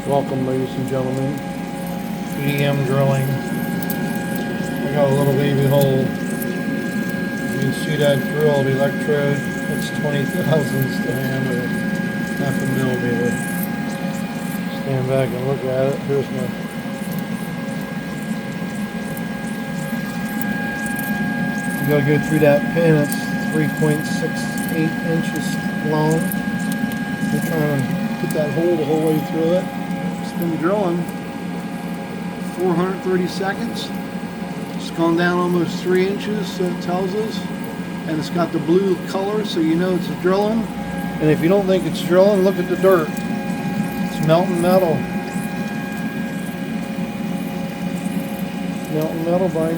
Welcome, ladies and gentlemen. EDM Drilling. I got a little baby hole. You can see that drilled electrode. It's 20 thousandths diameter, half a millimeter. Stand back and look at it. Here's my. You gotta go through that pin. It's 3.68 inches long. We're trying to put that hole the whole way through it. It's been drilling 430 seconds. It's gone down almost 3 inches, so it tells us. And it's got the blue color, so you know it's drilling. And if you don't think it's drilling, look at the dirt. It's melting metal. Melting metal by